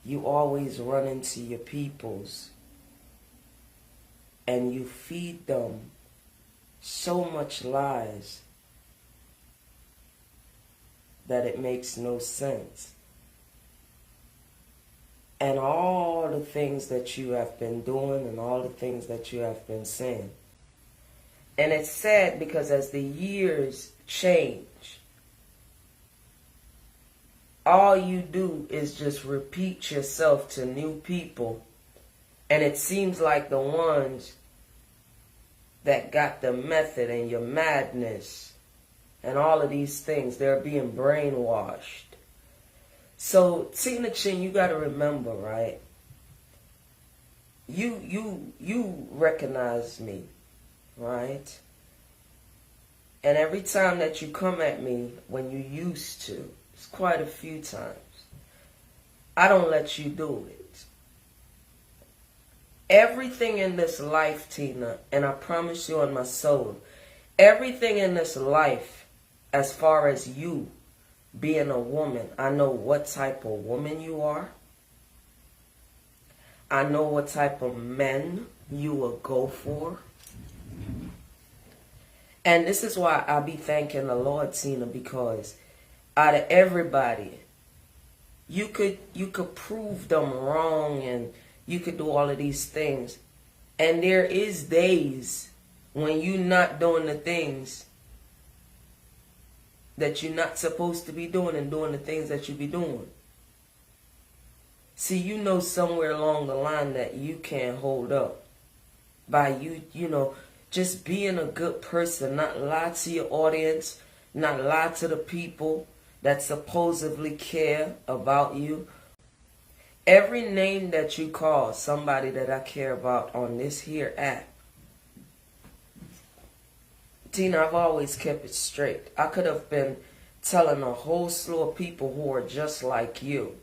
You always run into your peoples and you feed them so much lies that it makes no sense. And all the things that you have been doing and all the things that you have been saying. And it's sad because as the years change, all you do is just repeat yourself to new people. And it seems like the ones that got the method and your madness and all of these things, they're being brainwashed. So, Tina Chin, you got to remember, right? You recognize me, right? And every time that you come at me when you used to, it's quite a few times, I don't let you do it. Everything in this life, Tina, and I promise you on my soul, everything in this life, as far as you being a woman, I know what type of woman you are. I know what type of men you will go for. And this is why I be thanking the Lord, Tina, because out of everybody, you could prove them wrong and you could do all of these things. And there is days when you're not doing the things that you're not supposed to be doing and doing the things that you be doing. See, you know somewhere along the line that you can't hold up by you know, just being a good person, not lie to your audience, not lie to the people that supposedly care about you. Every name that you call somebody that I care about on this here app, Tina, I've always kept it straight. I could have been telling a whole slew of people who are just like you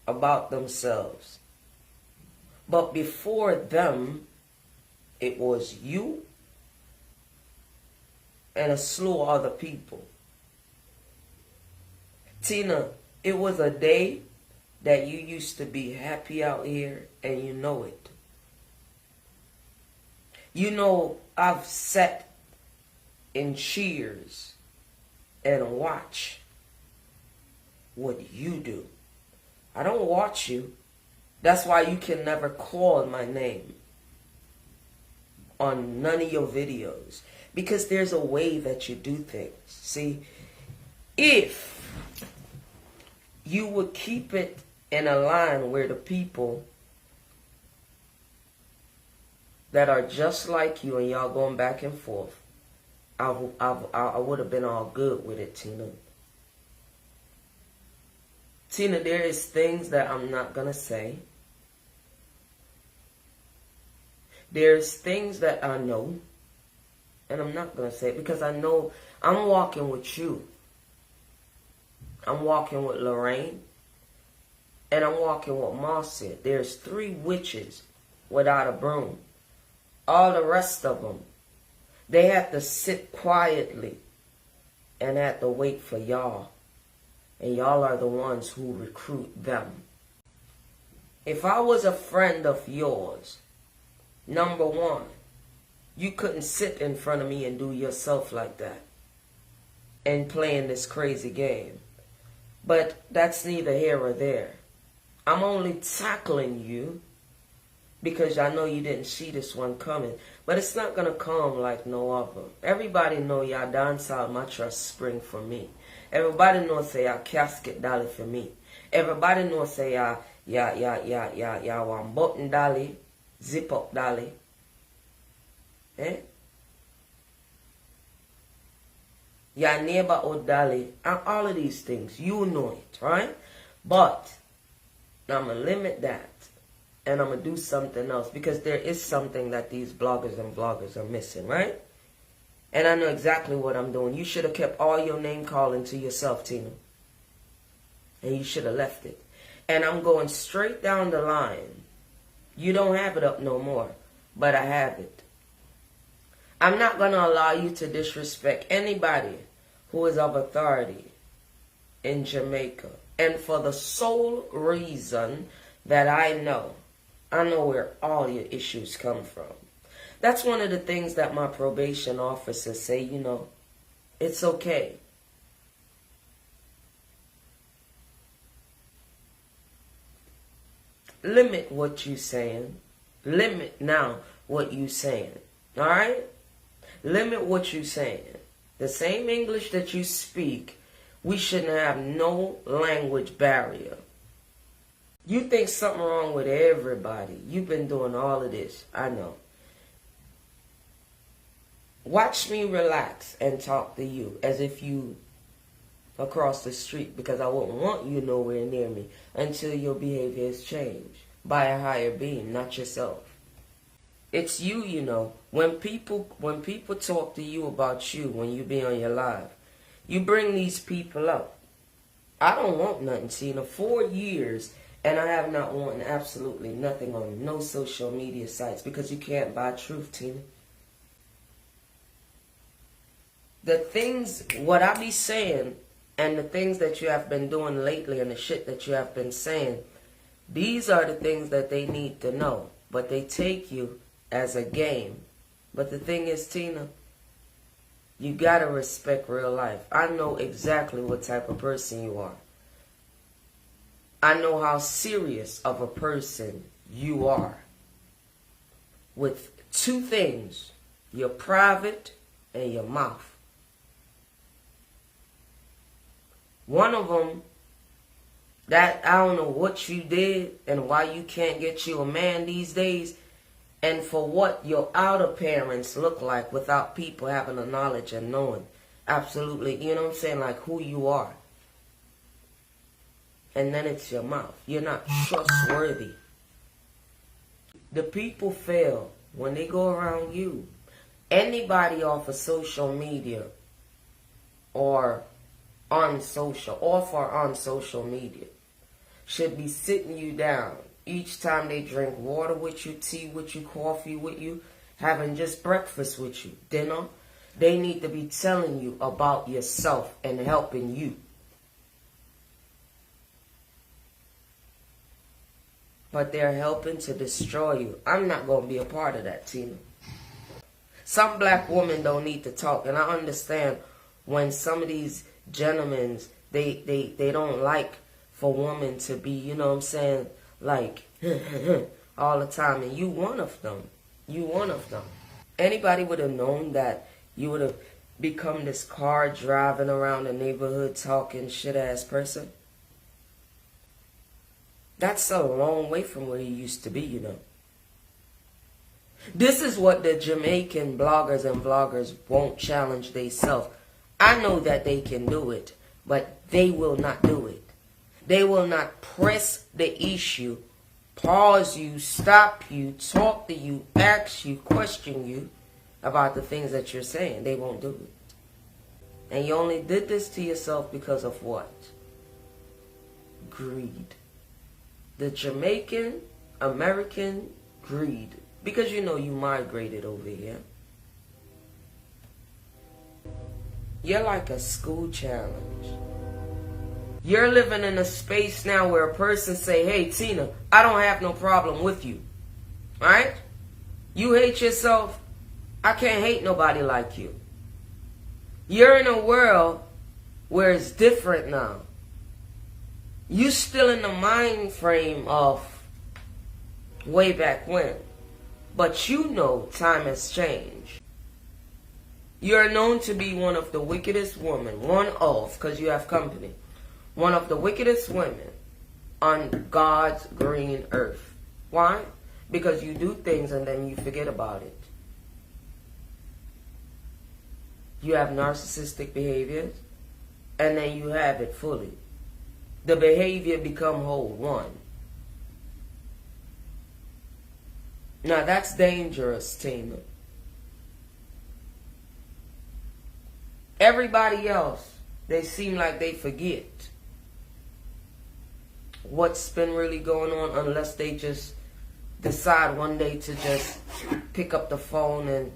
about themselves. But before them, it was you and a slew of other people. Tina, it was a day that you used to be happy out here, and you know it. You know, I've sat in cheers and watch what you do. I don't watch you. That's why you can never call my name on none of your videos. Because there's a way that you do things. See, if you would keep it in a line where the people that are just like you and y'all going back and forth, I would have been all good with it, Tina. Tina, there is things that I'm not going to say. There's things that I know, and I'm not going to say it because I know I'm walking with you. I'm walking with Lorraine, and I'm walking with Marcia. There's 3 witches without a broom. All the rest of them, they have to sit quietly and have to wait for y'all. And y'all are the ones who recruit them. If I was a friend of yours, number one, you couldn't sit in front of me and do yourself like that and playing this crazy game. But that's neither here or there. I'm only tackling you because I know you didn't see this one coming. But it's not going to come like no other. Everybody know y'all dance out mattress spring for me. Everybody know say y'all casket dolly for me. Everybody know say y'all want button dolly, zip up dolly. Eh? Your neighborhood dolly, and all of these things. You know it, right? But I'm going to limit that. And I'm going to do something else. Because there is something that these bloggers and vloggers are missing, right? And I know exactly what I'm doing. You should have kept all your name calling to yourself, Tina. And you should have left it. And I'm going straight down the line. You don't have it up no more. But I have it. I'm not going to allow you to disrespect anybody who is of authority in Jamaica. And for the sole reason that I know where all your issues come from. That's one of the things that my probation officer say, you know, it's okay. Limit what you saying. Limit now what you saying. Alright? Limit what you saying. The same English that you speak, we shouldn't have no language barrier. You think something wrong with everybody. You've been doing all of this. I know. Watch me relax and talk to you as if you across the street, because I wouldn't want you nowhere near me until your behavior has changed by a higher being, not yourself. It's you, you know. When people talk to you about you, when you be on your live, you bring these people up. I don't want nothing, Tina. 4 years, and I have not wanted absolutely nothing on no social media sites, because you can't buy truth, Tina. The things, what I be saying, and the things that you have been doing lately, and the shit that you have been saying, these are the things that they need to know. But they take you as a game. But the thing is, Tina, you gotta respect real life. I know exactly what type of person you are. I know how serious of a person you are. With two things, your private and your mouth. One of them, that I don't know what you did and why you can't get you a man these days, and for what your outer appearance look like without people having the knowledge and knowing absolutely, you know what I'm saying, like who you are. And then it's your mouth. You're not trustworthy. The people fail when they go around you. Anybody off of social media or on social media should be sitting you down each time they drink water with you, tea with you, coffee with you, having just breakfast with you, dinner. They need to be telling you about yourself and helping you. But they're helping to destroy you. I'm not going to be a part of that, Tina. Some black women don't need to talk, and I understand when some of these gentlemen, they don't like for women to be, you know what I'm saying, like all the time, and you one of them. You one of them. Anybody would have known that you would have become this car driving around the neighborhood talking shit ass person? That's a long way from where you used to be, you know. This is what the Jamaican bloggers and vloggers won't challenge themselves. I know that they can do it, but they will not do it. They will not press the issue, pause you, stop you, talk to you, ask you, question you about the things that you're saying. They won't do it. And you only did this to yourself because of what? Greed. The Jamaican, American greed. Because you know you migrated over here. You're like a school challenge. You're living in a space now where a person say, hey, Tina, I don't have no problem with you. Alright? You hate yourself. I can't hate nobody like you. You're in a world where it's different now. You still in the mind frame of way back when. But you know time has changed. You're known to be one of the wickedest women. One of, because you have company. One of the wickedest women on God's green earth. Why? Because you do things and then you forget about it. You have narcissistic behaviors and then you have it fully. The behavior become whole one. Now that's dangerous, Tina. Everybody else, they seem like they forget what's been really going on unless they just decide one day to just pick up the phone and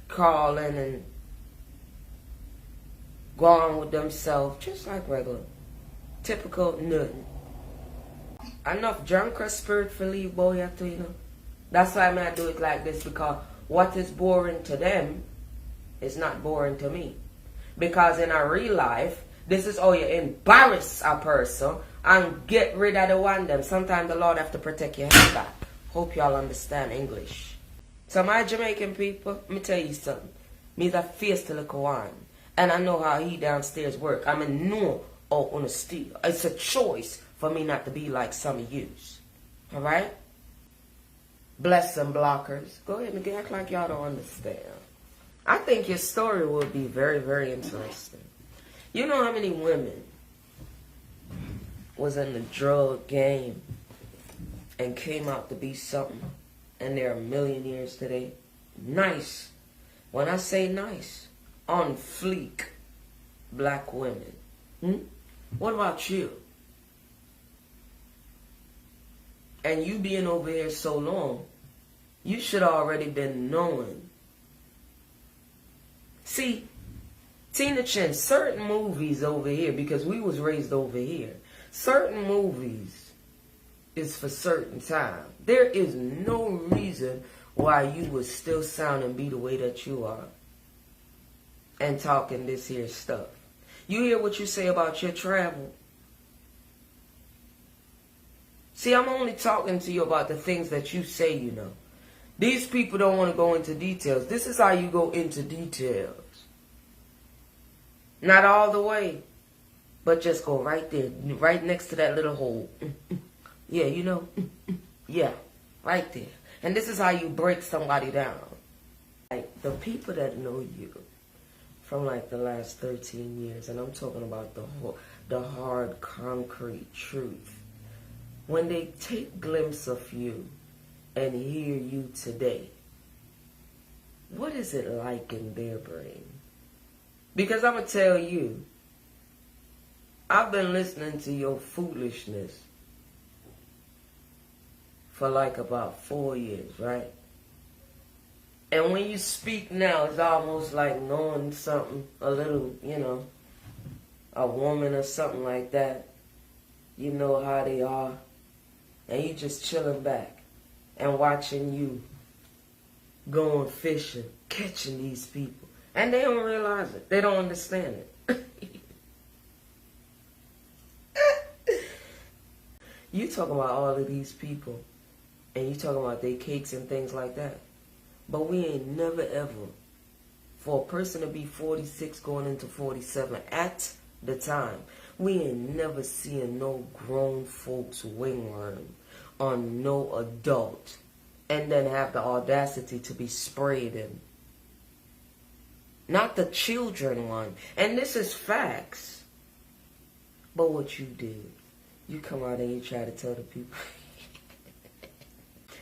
call in and go on with themselves just like regular. Typical nothing. Enough drunkard spirit for leave boy at you know. That's why I do it like this, because what is boring to them is not boring to me. Because in a real life, this is how you embarrass a person and get rid of the one them. Sometimes the Lord have to protect your head back. Hope y'all understand English. So my Jamaican people, let me tell you something. Me's a face to look one. And I know how he downstairs work. I mean, no or on a steal. It's a choice for me not to be like some of yous. Alright? Bless them blockers. Go ahead and act like y'all don't understand. I think your story will be very, very interesting. You know how many women was in the drug game and came out to be something, and they're millionaires today? Nice. When I say nice, on fleek black women. What about you? And you being over here so long, you should already been knowing. See, Tina Chin, certain movies over here, because we was raised over here, certain movies is for certain time. There is no reason why you would still sound and be the way that you are and talking this here stuff. You hear what you say about your travel? See, I'm only talking to you about the things that you say you know. These people don't want to go into details. This is how you go into details. Not all the way, but just go right there, right next to that little hole. Yeah, you know? Yeah, right there. And this is how you break somebody down. Like, the people that know you from like the last 13 years, and I'm talking about the hard, concrete truth. When they take glimpse of you and hear you today, what is it like in their brain? Because I'm going to tell you, I've been listening to your foolishness for like about 4 years, right? And when you speak now, it's almost like knowing something, a little, you know, a woman or something like that. You know how they are. And you just chilling back and watching you going fishing, catching these people. And they don't realize it. They don't understand it. You talking about all of these people, and you talking about their cakes and things like that. But we ain't never ever, for a person to be 46 going into 47 at the time, we ain't never seeing no grown folks wingworm on no adult and then have the audacity to be sprayed in. Not the children one. And this is facts. But what you did, you come out and you try to tell the people.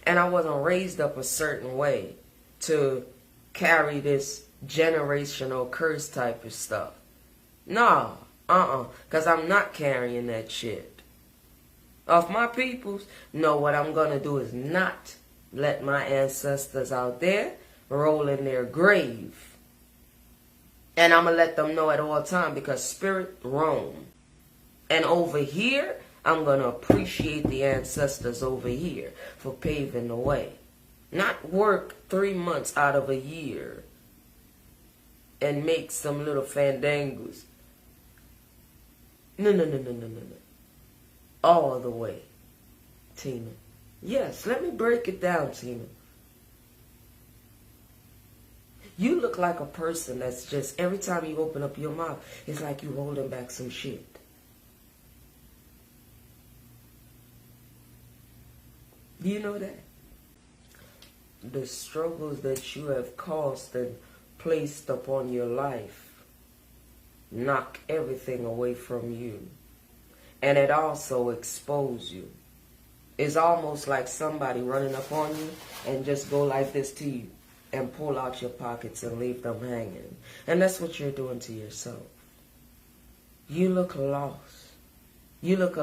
And I wasn't raised up a certain way to carry this generational curse type of stuff. No, because I'm not carrying that shit. Of my peoples, no, what I'm going to do is not let my ancestors out there roll in their grave. And I'm going to let them know at all time, because spirit roam. And over here, I'm going to appreciate the ancestors over here for paving the way. Not work 3 months out of a year and make some little fandangos. No. All the way, Tina. Yes, let me break it down, Tina. You look like a person that's just, every time you open up your mouth, it's like you holding back some shit. Do you know that? The struggles that you have caused and placed upon your life knock everything away from you. And it also exposes you. It's almost like somebody running up on you and just go like this to you and pull out your pockets and leave them hanging. And that's what you're doing to yourself. You look lost. You look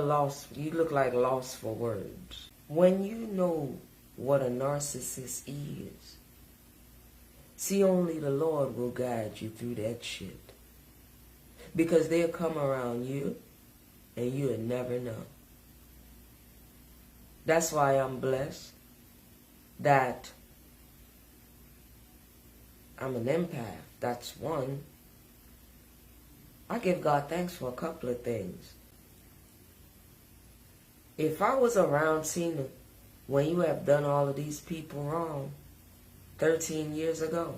like lost for words. When you know what a narcissist is, see, only the Lord will guide you through that shit. Because they'll come around you and you'll never know. That's why I'm blessed that I'm an empath. That's one. I give God thanks for a couple of things. If I was around Tina when you have done all of these people wrong 13 years ago,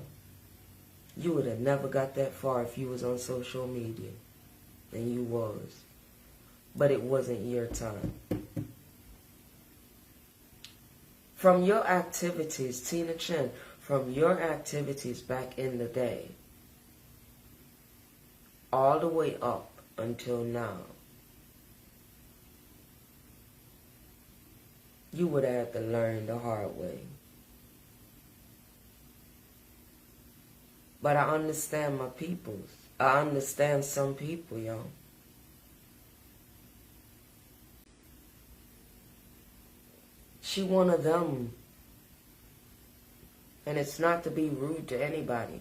you would have never got that far if you was on social media. And you was. But it wasn't your time. From your activities, Tina Chen, from your activities back in the day, all the way up until now, you would have to learn the hard way. But I understand my peoples. I understand some people, y'all. She one of them. And it's not to be rude to anybody.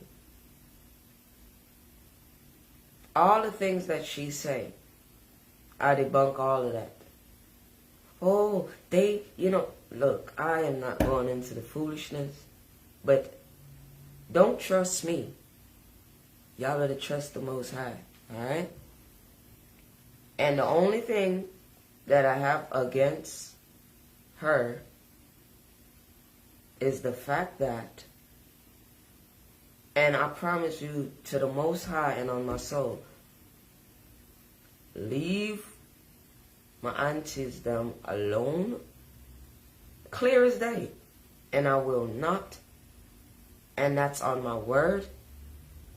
All the things that she say, I debunk all of that. Oh, they, look, I am not going into the foolishness, but don't trust me. Y'all better trust the Most High, alright? And the only thing that I have against her is the fact that, and I promise you to the Most High and on my soul, leave my aunties them alone, clear as day, and I will not, and that's on my word,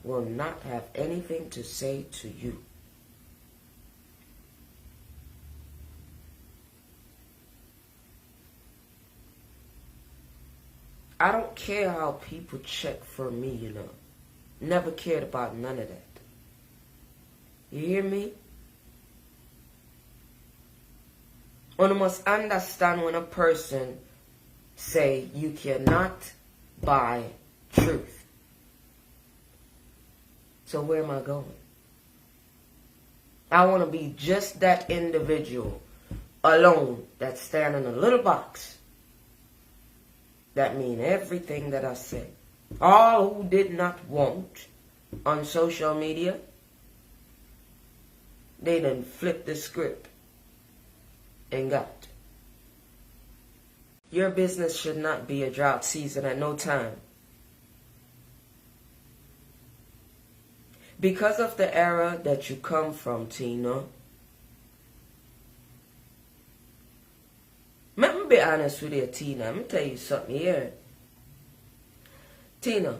will not have anything to say to you. I don't care how people check for me, Never cared about none of that. You hear me? One must understand when a person say you cannot buy truth. So where am I going? I want to be just that individual alone that stand in a little box. That mean everything that I say. All who did not want on social media, they done flipped the script and got. Your business should not be a drought season at no time. Because of the era that you come from, Tina, let me be honest with you, Tina. Let me tell you something here. Tina,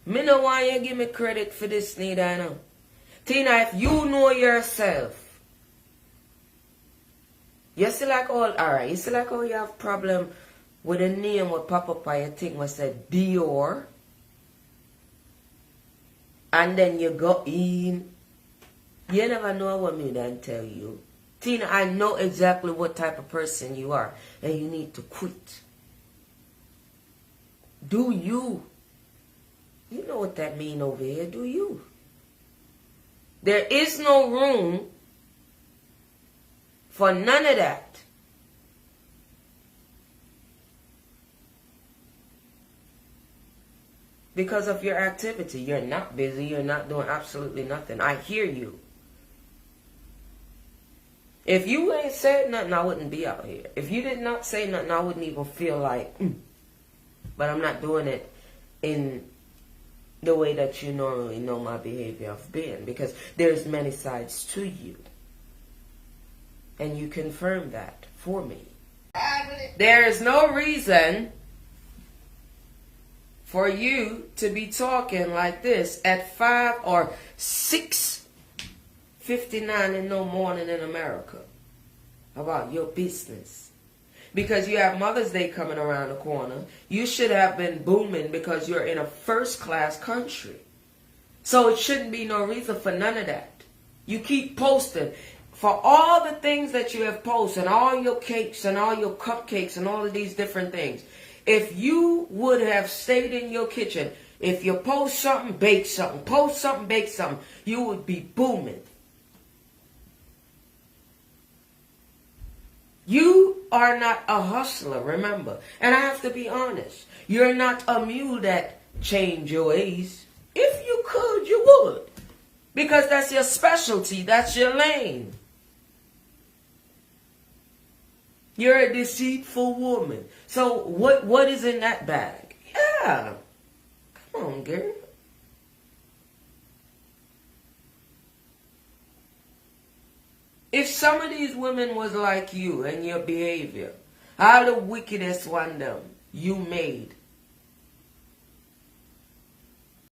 me no want you give me credit for this neither, I know. Tina, if you know yourself, you see like alright, you see like how you have problem with a name what pop up on your thing was said Dior, and then you go in, you never know what me then tell you. Tina, I know exactly what type of person you are, and you need to quit. Do you? You know what that mean over here, do you? There is no room for none of that. Because of your activity. You're not busy. You're not doing absolutely nothing. I hear you. If you ain't said nothing, I wouldn't be out here. If you did not say nothing, I wouldn't even feel like, But I'm not doing it in the way that you normally know my behavior of being. Because there's many sides to you. And you confirm that for me. There is no reason for you to be talking like this at 5 or 6:59 in the morning in America about your business. Because you have Mother's Day coming around the corner. You should have been booming because you're in a first-class country. So it shouldn't be no reason for none of that. You keep posting. For all the things that you have posted, all your cakes and all your cupcakes and all of these different things, if you would have stayed in your kitchen, If you post something, bake something. Post something, bake something. You would be booming. You are not a hustler, remember. And I have to be honest. You're not a mule that change your ways. If you could, you would. Because that's your specialty. That's your lane. You're a deceitful woman. So what is in that bag? Yeah. Come on, girl. If some of these women was like you and your behavior, all the wickedest one them you made